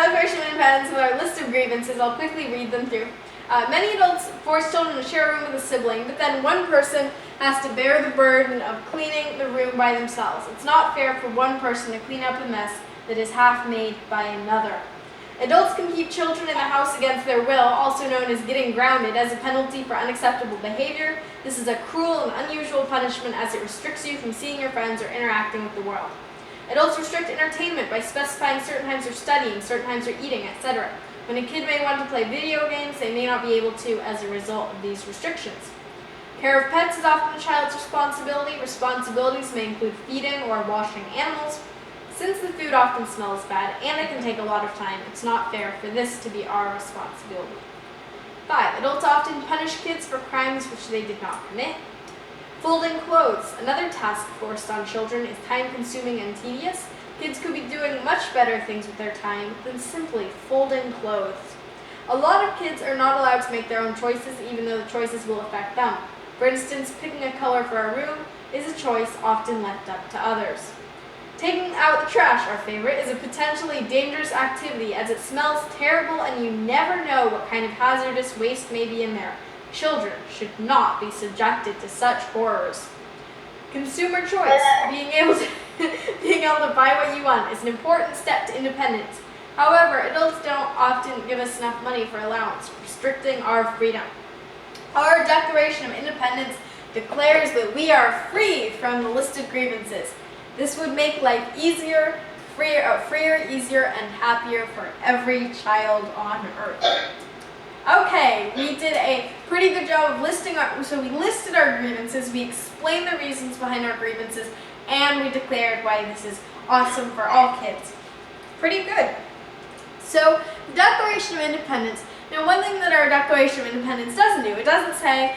Declaration of Independence with our list of grievances. I'll quickly read them through. Many adults force children to share a room with a sibling, but then one person has to bear the burden of cleaning the room by themselves. It's not fair for one person to clean up a mess that is half made by another. Adults can keep children in the house against their will, also known as getting grounded, as a penalty for unacceptable behavior. This is a cruel and unusual punishment as it restricts you from seeing your friends or interacting with the world. Adults restrict entertainment by specifying certain times for studying, certain times for eating, etc. When a kid may want to play video games, they may not be able to as a result of these restrictions. Care of pets is often a child's responsibility. Responsibilities may include feeding or washing animals. Since the food often smells bad and it can take a lot of time, it's not fair for this to be our responsibility. 5. Adults often punish kids for crimes which they did not commit. Folding clothes. Another task forced on children is time-consuming and tedious. Kids could be doing much better things with their time than simply folding clothes. A lot of kids are not allowed to make their own choices, even though the choices will affect them. For instance, picking a color for a room is a choice often left up to others. Taking out the trash, our favorite, is a potentially dangerous activity as it smells terrible and you never know what kind of hazardous waste may be in there. Children should not be subjected to such horrors. Consumer choice, being able to buy what you want, is an important step to independence. However, adults don't often give us enough money for allowance, restricting our freedom. Our Declaration of Independence declares that we are free from the listed grievances. This would make life easier, freer, easier, and happier for every child on earth. Okay, we did a pretty good job of listing we listed our grievances, we explained the reasons behind our grievances, and we declared why this is awesome for all kids. Pretty good. So, the Declaration of Independence. Now, one thing that our Declaration of Independence doesn't do, it doesn't say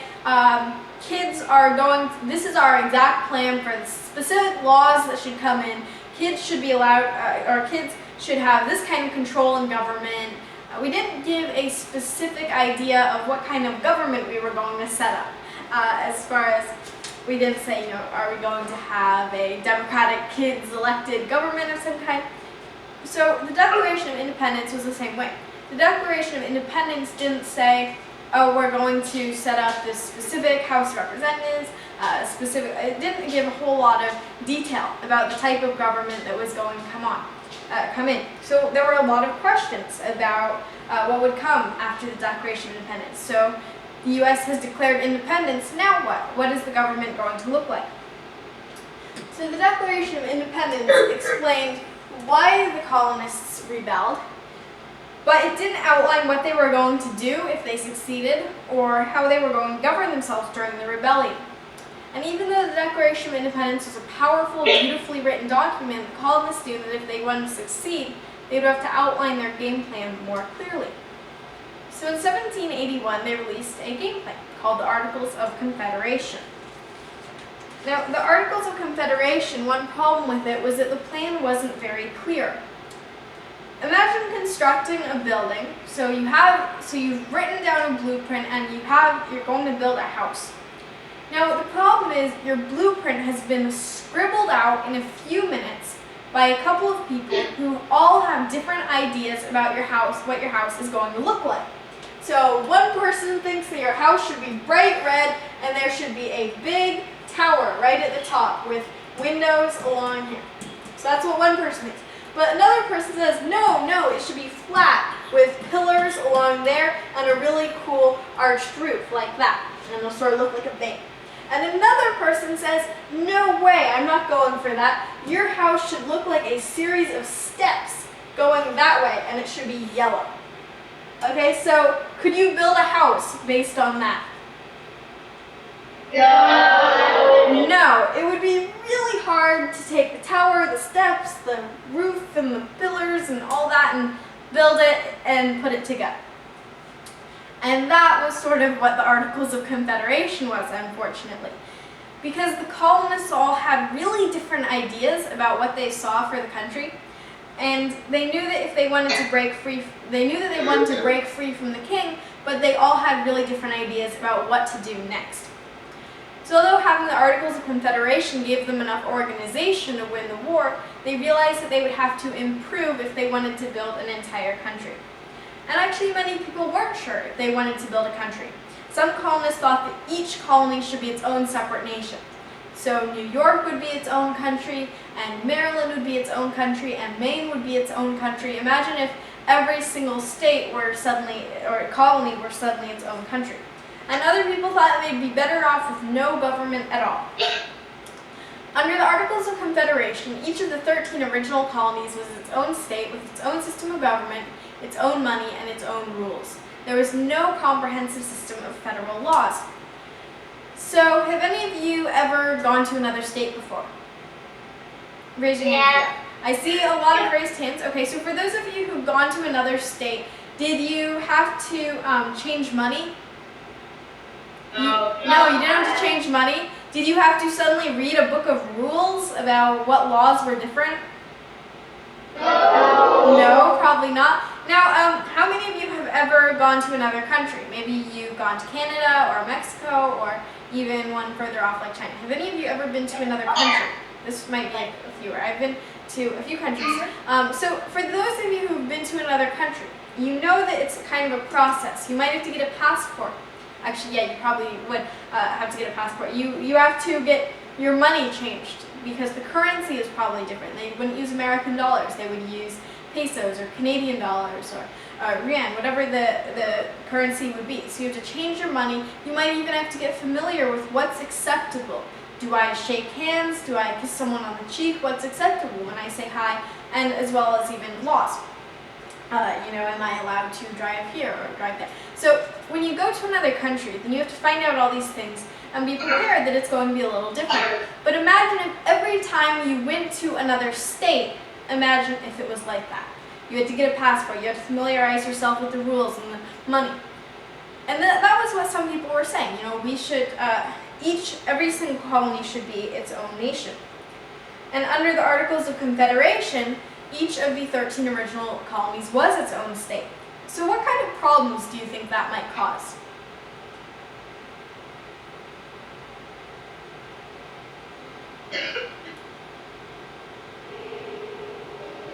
this is our exact plan for the specific laws that should come in. Kids should be allowed, or kids should have this kind of control in government. We didn't give a specific idea of what kind of government we were going to set up. As far as we didn't say, are we going to have a democratic kids elected government of some kind? So the Declaration of Independence was the same way. The Declaration of Independence didn't say, oh, we're going to set up this specific House of Representatives, it didn't give a whole lot of detail about the type of government that was going to come in. So there were a lot of questions about what would come after the Declaration of Independence. So the U.S. has declared independence, now what? What is the government going to look like? So the Declaration of Independence explained why the colonists rebelled, but it didn't outline what they were going to do if they succeeded, or how they were going to govern themselves during the rebellion. And even though the Declaration of Independence was a powerful, beautifully written document, the colonists knew that if they wanted to succeed, they would have to outline their game plan more clearly. So in 1781, they released a game plan called the Articles of Confederation. Now, the Articles of Confederation, one problem with it was that the plan wasn't very clear. Imagine constructing a building, so you've written down a blueprint and you're going to build a house. Now the problem is your blueprint has been scribbled out in a few minutes by a couple of people who all have different ideas about your house, what your house is going to look like. So one person thinks that your house should be bright red and there should be a big tower right at the top with windows along here. So that's what one person thinks. But another person says, no, it should be flat with pillars along there and a really cool arched roof like that. And it'll sort of look like a bank. And another person says, no way, I'm not going for that. Your house should look like a series of steps going that way and it should be yellow. Okay, so could you build a house based on that? No, it would be really hard to take the tower, the steps, the roof, and the pillars, and all that, and build it and put it together. And that was sort of what the Articles of Confederation was, unfortunately. Because the colonists all had really different ideas about what they saw for the country, and they knew that if they wanted to break free, from the king, but they all had really different ideas about what to do next. So although having the Articles of Confederation gave them enough organization to win the war, they realized that they would have to improve if they wanted to build an entire country. And actually many people weren't sure if they wanted to build a country. Some colonists thought that each colony should be its own separate nation. So New York would be its own country, and Maryland would be its own country, and Maine would be its own country. Imagine if every single state were suddenly, or colony were suddenly its own country. And other people thought they'd be better off with no government at all. Under the Articles of Confederation, each of the 13 original colonies was its own state with its own system of government, its own money, and its own rules. There was no comprehensive system of federal laws. So, have any of you ever gone to another state before? Raise your hand. Yeah. I see a lot of raised hands. Okay, so for those of you who've gone to another state, did you have to change money? No, you didn't have to change money. Did you have to suddenly read a book of rules about what laws were different? No, probably not. Now, how many of you have ever gone to another country? Maybe you've gone to Canada or Mexico or even one further off like China. Have any of you ever been to another country? This might be a fewer. I've been to a few countries. So for those of you who've been to another country, you know that it's kind of a process. You might have to get a passport. Actually, yeah, you probably would have to get a passport. You have to get your money changed because the currency is probably different. They wouldn't use American dollars. They would use pesos or Canadian dollars or yuan, whatever the currency would be. So you have to change your money. You might even have to get familiar with what's acceptable. Do I shake hands? Do I kiss someone on the cheek? What's acceptable when I say hi? And as well as even laws. Am I allowed to drive here or drive there? So when you go to another country, then you have to find out all these things and be prepared that it's going to be a little different. But imagine if every time you went to another state, imagine if it was like that. You had to get a passport, you had to familiarize yourself with the rules and the money. And that was what some people were saying. We should, every single colony should be its own nation. And under the Articles of Confederation, each of the 13 original colonies was its own state. So what kind of problems do you think that might cause?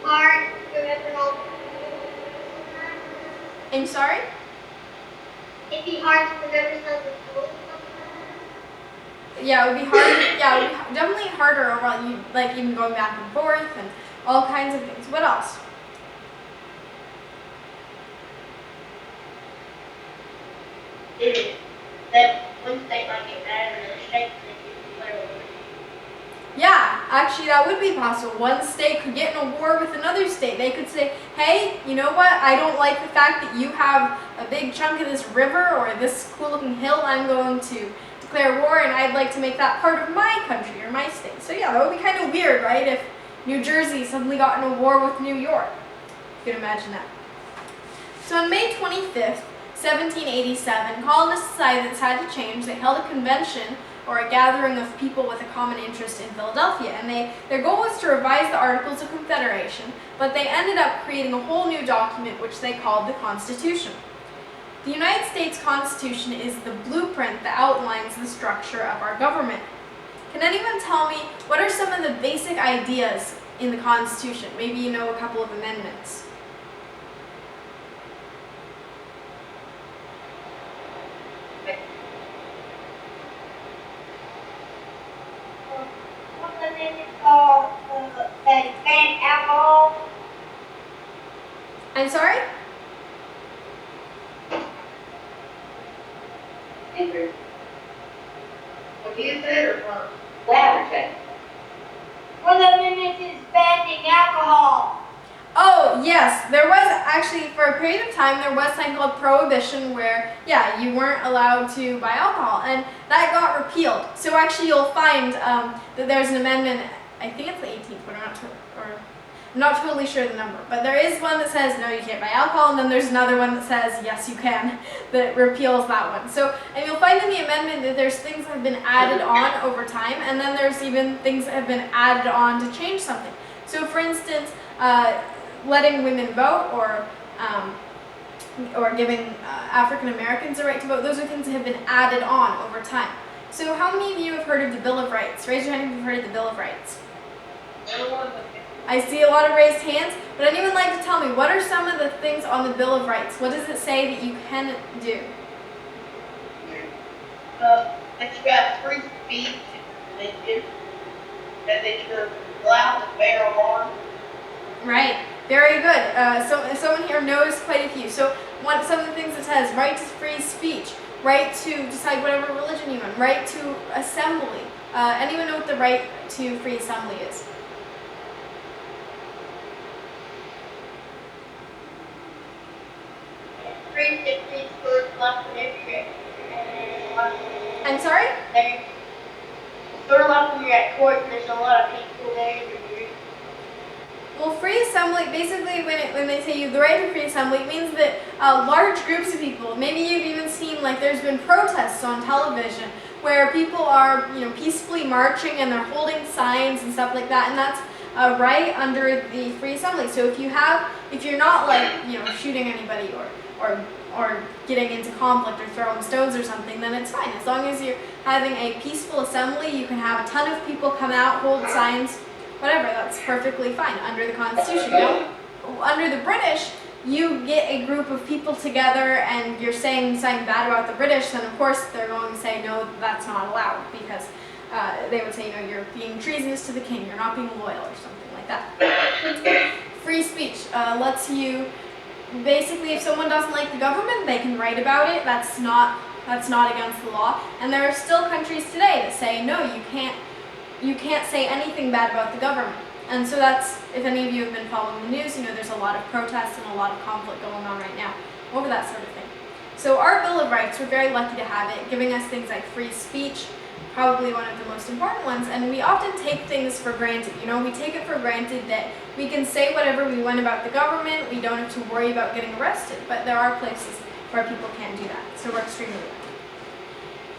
Hard to remember all. I'm sorry? It'd be hard to remember some of the rules. Yeah, it would be hard. Yeah, it would be definitely harder overall. Like even going back and forth and all kinds of things. What else? That one state might get mad at another state and they can declare war. Yeah, actually that would be possible. One state could get in a war with another state. They could say, hey, you know what? I don't like the fact that you have a big chunk of this river or this cool looking hill. I'm going to declare war and I'd like to make that part of my country or my state. So yeah, that would be kind of weird, right? If New Jersey suddenly got in a war with New York. You can imagine that. So on May 25th, 1787, colonists decided this had to change. They held a convention, or a gathering of people with a common interest in Philadelphia, and their goal was to revise the Articles of Confederation, but they ended up creating a whole new document which they called the Constitution. The United States Constitution is the blueprint that outlines the structure of our government. Can anyone tell me what are some of the basic ideas in the Constitution? Maybe you know a couple of amendments. Ban alcohol. I'm sorry? What you said or what? Louder. One of the amendments is banning alcohol. Oh, yes. There was actually, for a period of time, there was something called prohibition where, yeah, you weren't allowed to buy alcohol, and that got repealed. So actually you'll find that there's an amendment, I think it's the 18th, but I'm not totally sure the number. But there is one that says, no, you can't buy alcohol, and then there's another one that says, yes, you can, that repeals that one. So, and you'll find in the amendment that there's things that have been added on over time, and then there's even things that have been added on to change something. So for instance, letting women vote or giving African Americans the right to vote, those are things that have been added on over time. So how many of you have heard of the Bill of Rights? Raise your hand if you've heard of the Bill of Rights. I see a lot of raised hands. Would anyone like to tell me, what are some of the things on the Bill of Rights? What does it say that you can do? That you got free speech and religion, that you're allowed to bear arms. Right. Very good. So someone here knows quite a few. So some of the things it says: right to free speech, right to decide whatever religion you want, right to assembly. Anyone know what the right to free assembly is? Free to free for left and everywhere. I'm sorry? There, sort of like when you're at court and there's a lot of people there. Well, free assembly, basically when they say you the right to free assembly, it means that large groups of people, maybe you've even seen, like, there's been protests on television where people are, peacefully marching and they're holding signs and stuff like that, and that's right under the free assembly. So if you're not, like, shooting anybody or getting into conflict or throwing stones or something, then it's fine. As long as you're having a peaceful assembly, you can have a ton of people come out, hold signs, whatever, that's perfectly fine under the Constitution. Now, under the British, you get a group of people together and you're saying something bad about the British, then of course they're going to say, no, that's not allowed, because they would say, you're being treasonous to the king, you're not being loyal, or something like that. Free speech lets you, basically, if someone doesn't like the government, they can write about it. That's not against the law. And there are still countries today that say, no, you can't say anything bad about the government. And so that's, if any of you have been following the news, there's a lot of protests and a lot of conflict going on right now over that sort of thing. So our Bill of Rights, we're very lucky to have it, giving us things like free speech, probably one of the most important ones, and we often take things for granted. We take it for granted that we can say whatever we want about the government, we don't have to worry about getting arrested, but there are places where people can't do that, so we're extremely lucky.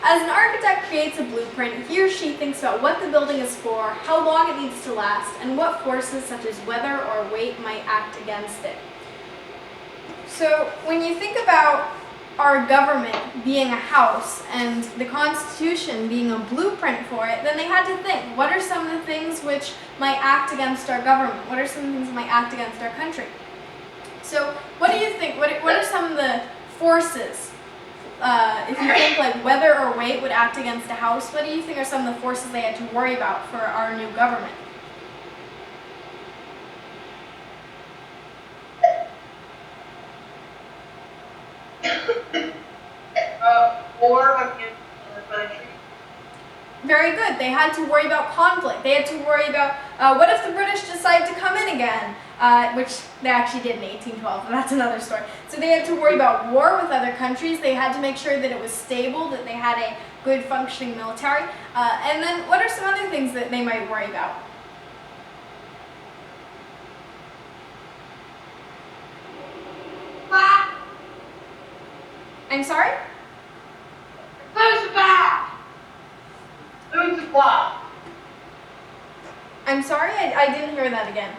As an architect creates a blueprint, he or she thinks about what the building is for, how long it needs to last, and what forces such as weather or weight might act against it. So when you think about our government being a house and the Constitution being a blueprint for it, then they had to think, what are some of the things which might act against our government? What are some of the things that might act against our country? So what do you think? What are some of the forces? If you think like weather or weight would act against a house, what do you think are some of the forces they had to worry about for our new government? War against the country. Very good. They had to worry about conflict. They had to worry about what if the British decide to come in again, which they actually did in 1812, but that's another story. So they had to worry about war with other countries. They had to make sure that it was stable, that they had a good functioning military. And then what are some other things that they might worry about? I'm sorry? Food supply. Food supply. I'm sorry? I didn't hear that again.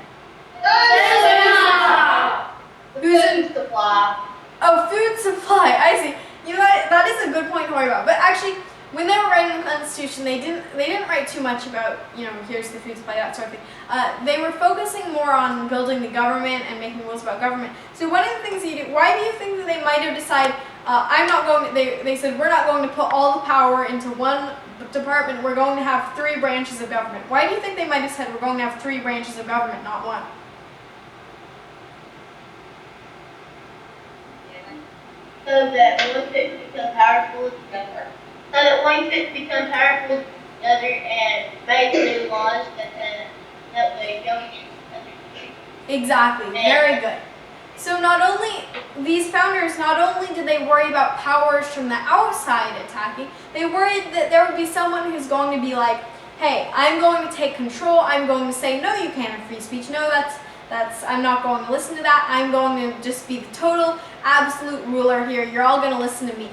Food supply. Oh, food supply. I see. That is a good point to worry about. But actually, when they were writing the Constitution, they didn't write too much about, here's the food supply, that sort of thing. They were focusing more on building the government and making rules about government. So one of the things why do you think that they might have decided, they said, we're not going to put all the power into one department, we're going to have 3 branches of government. Why do you think they might have said we're going to have 3 branches of government, not one? So that one could become powerful together. So that one could become powerful together and make new laws that they don't use. Exactly. Very good. So these founders, not only did they worry about powers from the outside attacking, they worried that there would be someone who's going to be like, hey, I'm going to take control, I'm going to say, no, you can't have free speech, no, I'm not going to listen to that, I'm going to just be the total, absolute ruler here, you're all going to listen to me.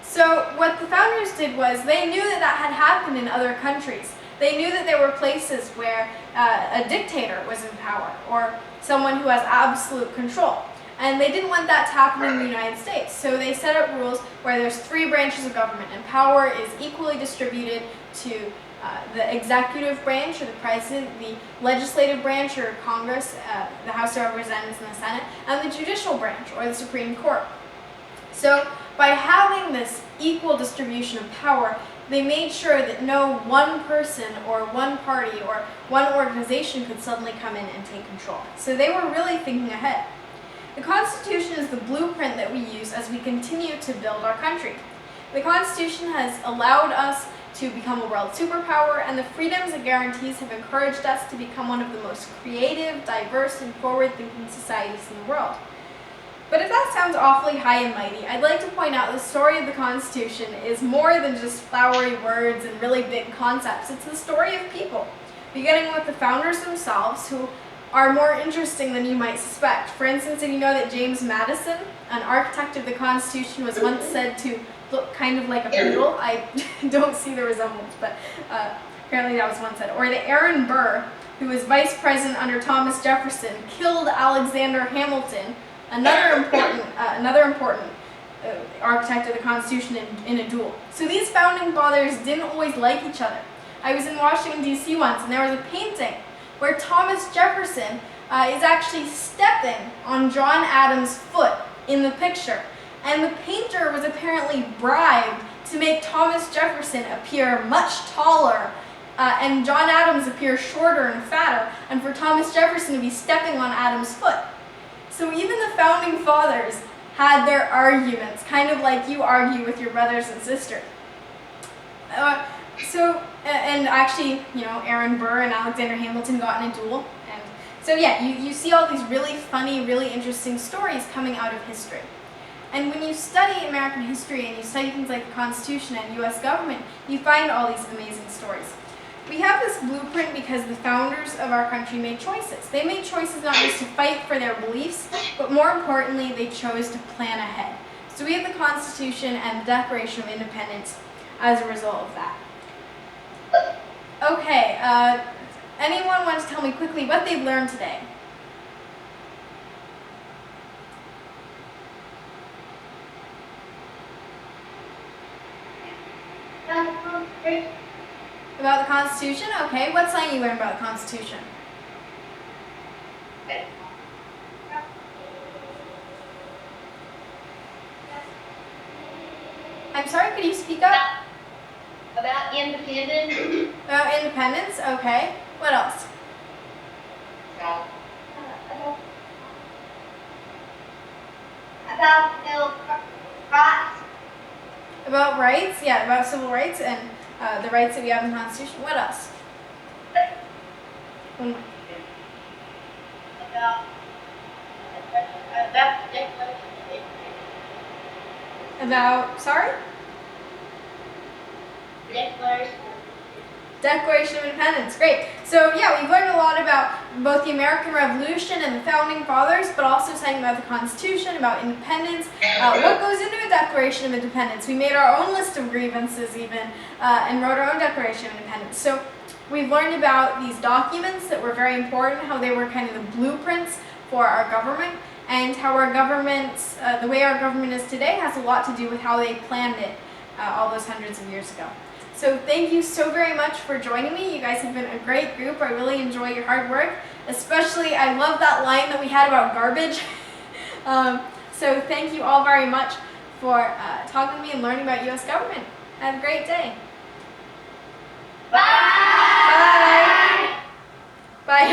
So what the founders did was, they knew that had happened in other countries. They knew that there were places where a dictator was in power, or someone who has absolute control. And they didn't want that to happen in the United States. So they set up rules where there's 3 branches of government, and power is equally distributed to the executive branch, or the president, the legislative branch, or Congress, the House of Representatives and the Senate, and the judicial branch, or the Supreme Court. So by having this equal distribution of power, they made sure that no one person or one party or one organization could suddenly come in and take control. So they were really thinking ahead. The Constitution is the blueprint that we use as we continue to build our country. The Constitution has allowed us to become a world superpower, and the freedoms it guarantees have encouraged us to become one of the most creative, diverse, and forward-thinking societies in the world. But if that sounds awfully high and mighty, I'd like to point out the story of the Constitution is more than just flowery words and really big concepts. It's the story of people, beginning with the founders themselves, who are more interesting than you might suspect. For instance, did you know that James Madison, an architect of the Constitution, was once said to look kind of like a poodle? I don't see the resemblance, but apparently that was once said. Or that Aaron Burr, who was vice president under Thomas Jefferson, killed Alexander Hamilton, another important architect of the Constitution, in a duel. So these founding fathers didn't always like each other. I was in Washington, D.C. once, and there was a painting where Thomas Jefferson is actually stepping on John Adams' foot in the picture. And the painter was apparently bribed to make Thomas Jefferson appear much taller and John Adams appear shorter and fatter, and for Thomas Jefferson to be stepping on Adams' foot. So even the founding fathers had their arguments, kind of like you argue with your brothers and sisters. And actually, Aaron Burr and Alexander Hamilton got in a duel. And so yeah, you see all these really funny, really interesting stories coming out of history. And when you study American history and you study things like the Constitution and U.S. government, you find all these amazing stories. We have this blueprint because the founders of our country made choices. They made choices not just to fight for their beliefs, but more importantly, they chose to plan ahead. So we have the Constitution and the Declaration of Independence as a result of that. Okay, anyone want to tell me quickly what they've learned today? About the Constitution? Okay, what's something you learned about the Constitution? I'm sorry, could you speak up? About independence. About independence? Okay. What else? About civil rights. About rights? Yeah, about civil rights and the rights that we have in the Constitution. What else? About, sorry? Declaration of Independence. Great. So yeah, we've learned a lot about both the American Revolution and the Founding Fathers, but also something about the Constitution, about independence. What goes into a Declaration of Independence? We made our own list of grievances even, and wrote our own Declaration of Independence. So we've learned about these documents that were very important, how they were kind of the blueprints for our government, and how our government, the way our government is today, has a lot to do with how they planned it all those hundreds of years ago. So thank you so very much for joining me. You guys have been a great group. I really enjoy your hard work. Especially, I love that line that we had about garbage. So thank you all very much for talking to me and learning about U.S. government. Have a great day. Bye. Bye. Bye.